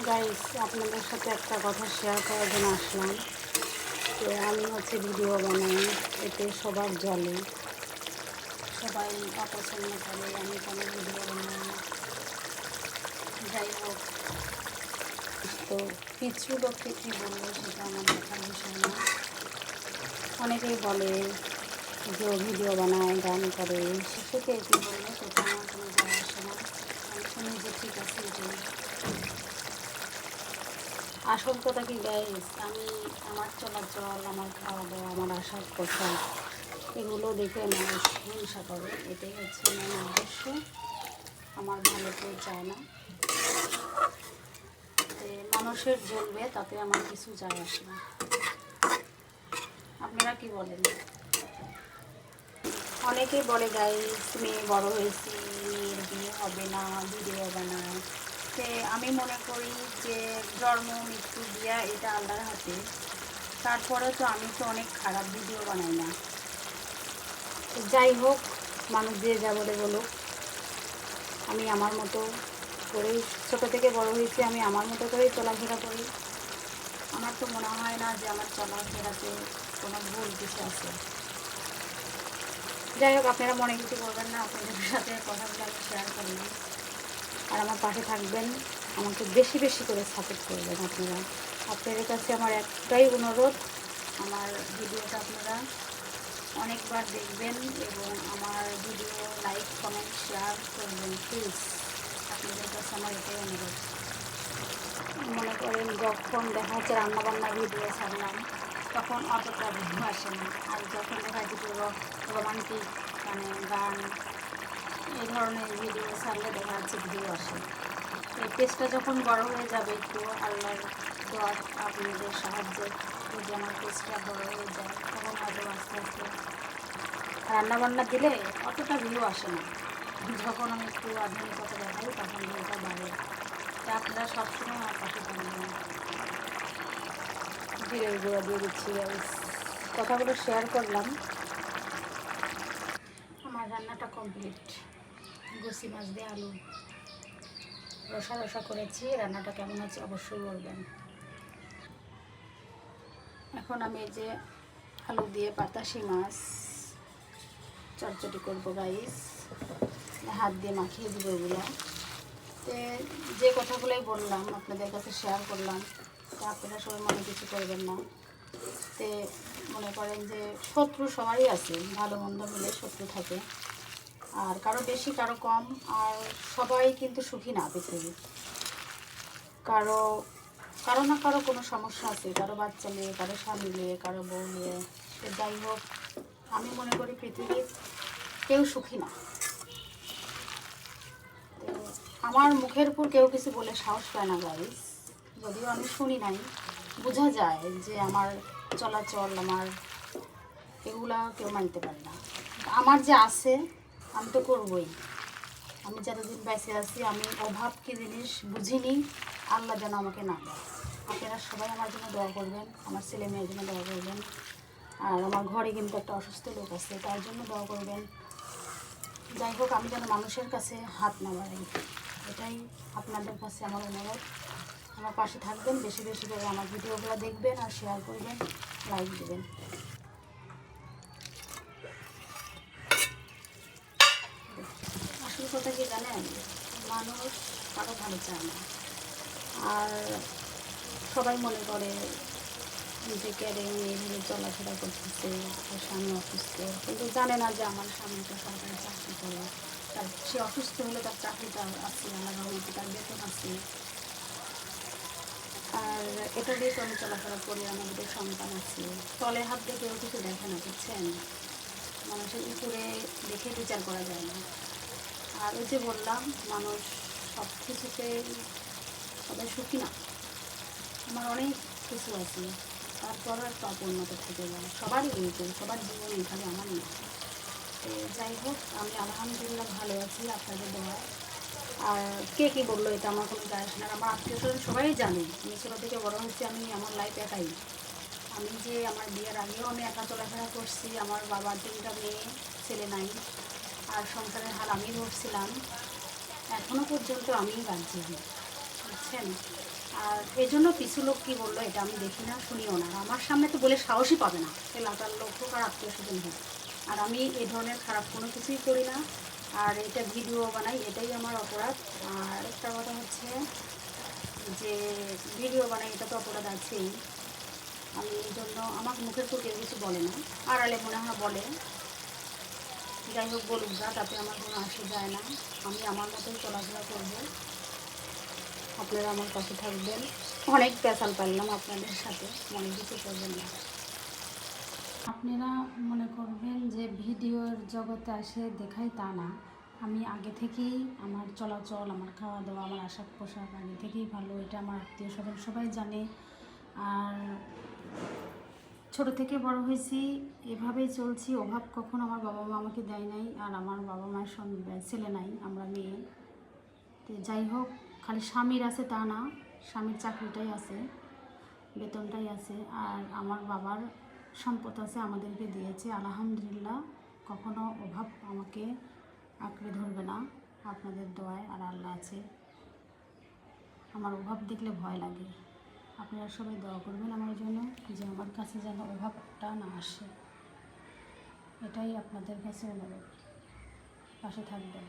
Guys, আপনাদের সাথে একটা কথা শেয়ার করার জন্য আসলাম। তো আমি ভিডিও বানাই, এতে সবার জলে সবাই অপছন্দ করে আমি কোনো ভিডিও বানাই। যাই হোক, তো কিছু লোককে কী বলবো সেটা আমার দেখার বিষয় না। অনেকেই বলে যে ও ভিডিও বানায়, গান করে, সেটাকে কী বলবো সেটা আমার কোনো যায় আসে না। আমি শুনি যে ঠিক আছে। যে আসল কথা কি গাইস, আমি আমার চলাচল, আমার খাওয়া দাওয়া, আমার আসার পোশাক, এগুলো দেখে মানুষ হিংসা করে। এটাই হচ্ছে মেন উদ্দেশ্য। আমার ভালো কেউ চায় না, যে মানুষের জ্বলবে তাতে আমার কিছু যায় আসে না। আপনারা কি বলেন? অনেকেই বলে গাইস মেয়ে বড় হয়েছি, মেয়ের বিয়ে হবে না, ভিডিও বানায়। তে আমি মনে করি যে জন্ম মৃত্যু বিয়া এটা আল্লাহর হাতে। তারপরে তো আমি তো অনেক খারাপ ভিডিও বানাই না। যাই হোক, মানুষ দিয়ে যা বলে বলুক, আমি আমার মতো করেই ছোটো থেকে বড় হয়েছি, আমি আমার মতো করেই চলাফেরা করি। আমার তো মনে হয় না যে আমার চলাফেরাতে কোনো ভুল কিছু আছে। যাই হোক, আপনারা মনে কিছু করবেন না, আপনাদের সাথে কথাগুলো আমি শেয়ার করলাম। আর আমার পাশে থাকবেন, আমাকে বেশি বেশি করে সাপোর্ট করবেন। আপনাদের কাছে আমার একটাই অনুরোধ, আমার ভিডিওটা আপনারা অনেকবার দেখবেন এবং আমার ভিডিও লাইক, কমেন্ট, শেয়ার করবেন প্লিজ। আপনাদের কাছে আমার এটাই অনুরোধ। মনে করেন যখন দেখা যাচ্ছে রান্নাবান্নার ভিডিও ছাড়লাম, তখন অতটা ভিউ আসে না। আর যখন দেখা যাচ্ছে রোমান্টিক মানে গান, এই ধরনের ভিডিও ছাড়লে দেখা যাচ্ছে ভিউ আসে। এই পেজটা যখন বড় হয়ে যাবে, একটু আল্লাহর দোয়া আপনাদের সাহায্যে যদি আমার পেজটা বড় হয়ে যায়, তখন হয়তো আস্তে আস্তে রান্নাবান্না দিলে অতটা ভিউ আসে না। যখন আমি একটু আধুনিকতা দেখাই তখন ভিউটা বাড়ে। তাই আপনারা সবসময় আমার পাশে থাকবেন। জিরের গুঁড়া দিয়ে দিচ্ছি, কথাগুলো শেয়ার করলাম। আমার রান্নাটা কমপ্লিট। গুছি মাছ দিয়ে আলু রসা রসা করেছি। রান্নাটা কেমন আছে অবশ্যই বলবেন। এখন আমি এই যে আলু দিয়ে পাতাশি মাছ চটচটি করবো গাইস। হাত দিয়ে মাখিয়ে দিব এগুলো। তো যে কথাগুলোই বললাম আপনাদের কাছে শেয়ার করলাম, তো আপনারা সবাই মনে কিছু করবেন না। তে মনে করেন যে শত্রু সবারই আছে, ভালো মন্দ মিলে শত্রু থাকে। আর কারো বেশি কারো কম, আর সবাই কিন্তু সুখী না পৃথিবী। কারো কারো না কারো কোনো সমস্যা আছে, কারো বাচ্চা নিয়ে, কারো স্বামী নিয়ে, কারো বউ নিয়ে। সে যাই হোক, আমি মনে করি পৃথিবীর কেউ সুখী না। তো আমার মুখের উপর কেউ কিছু বলে সাহস পায় না গাইস। যদিও আমি শুনি নাই, বোঝা যায় যে আমার চলাচল, আমার এগুলা কেউ মানতে পারে না। আমার যে আছে আমি তো করবই। আমি যতদিন বেঁচে আছি আমি অভাব কী জিনিস বুঝিনি। আল্লাহ যেন আমাকে না দেয়। আপনারা সবাই আমার জন্য দোয়া করবেন, আমার ছেলে মেয়ের জন্য দোয়া করবেন। আর আমার ঘরে কিন্তু একটা অসুস্থ লোক আছে, তার জন্য দোয়া করবেন। যাই হোক, আমি যেন মানুষের কাছে হাত না বাড়াই, এটাই আপনাদের কাছে আমার অনুরোধ। আমার পাশে থাকবেন, বেশি বেশি করে আমার ভিডিওগুলো দেখবেন আর শেয়ার করবেন, লাইক দেবেন। আসল কথা কি জানেন, মানুষ কারো ভালো চায় না। আর সবাই মনে করে যে ক্যারে এইভাবে চলাফেরা করতেছে, তার স্বামী অসুস্থ, কিন্তু জানে না যে আমার স্বামীটা সরকারি চাকরি করে। তার সে অসুস্থ হলে তার চাকরিটা আছে, আমার রহমতে তার বেতন আছে। আর এটা দিয়ে তো আমি চলাফেরা করি, আমার দুটো সন্তান আছে। তলে হাত দিয়ে কেউ কিছু দেখে না, বুঝছেন? মানুষের উপরে দেখে বিচার করা যায় না। আর ওই যে বললাম, মানুষ সব কিছুতে সবাই সুখী না। আমার অনেক কিছু আছে, তারপরও একটা অপূর্ণত থেকে যায় সবারই, কিন্তু সবার জীবনে, খালি আমার না। তো যাই হোক, আমি আলহামদুলিল্লাহ ভালো আছি আপনাদের দোয়া। আর কে কী বললো এটা আমার কোনো যায় আসে না। আমার আত্মীয় স্বজন সবাই জানে আমি ছোটো থেকে বড়ো হয়েছি, আমি আমার লাইফ একাই। আমি যে আমার বিয়ের আগেও আমি একা চলাফেরা করছি, আমার বাবার 3টা মেয়ে, ছেলে নাই। আর সংসারের হাল আমি ধরছিলাম, এখনও পর্যন্ত আমিই বাঁধছি। বুঝছেন। আর এই জন্য কিছু লোক কী বললো এটা আমি দেখি না, শুনিও না। আমার সামনে তো বলে সাহসই পাবে না, এলাকার লোক হোক আর আত্মীয় স্বজন হোক। আর আমি এই ধরনের খারাপ কোনো কিছুই করি না। আর এটা ভিডিও বানাই, এটাই আমার অপরাধ। আর একটা কথা হচ্ছে যে ভিডিও বানাই, এটা তো অপরাধ আছেই। আমি এই জন্য আমার মুখের তো কেউ কিছু বলে না, আড়ালে মনে হয় বলে। যাই হোক, বলুক যা, তাতে আমার কোনো আসে যায় না। আমি আমার মতোই চলাফেরা করবো, আপনারা আমার পাশে থাকবেন। অনেক পেশাল পারলাম আপনাদের সাথে, মনে কিছু করবেন না। আপনারা মনে করবেন যে ভিডিওর জগতে আসে দেখাই, তা না। আমি আগে থেকেই আমার চলাচল, আমার খাওয়া দাওয়া, আমার আশাক পোশাক আগে থেকেই ভালো, এটা আমার আত্মীয় স্বজন সবাই জানে। আর ছোট থেকে বড় হয়েছি, এভাবেই চলছি। অভাব কখনো আমার বাবা মা আমাকে দেয় নাই, আর আমার বাবা মায়ের সঙ্গে ছেলে নাই, আমরা মেয়ে। তো যাই হোক, খালি স্বামীর আছে তা না, স্বামীর চাকরিটাই আছে, বেতনটাই আছে। আর আমার বাবার সম্পদ আছে, আমাদেরকে দিয়েছে আলহামদুলিল্লাহ। কখনো অভাব আমাকে আঁকড়ে ধরবে না, আপনাদের দোয়ায় আর আল্লাহ আছে। আমার অভাব দেখলে ভয় লাগে। আপনারা সবাই দোয়া করবেন আমার জন্য, যে আমার কাছে যেন অভাবটা না আসে। এটাই আপনাদের কাছে অনুরোধ, পাশে থাকবেন।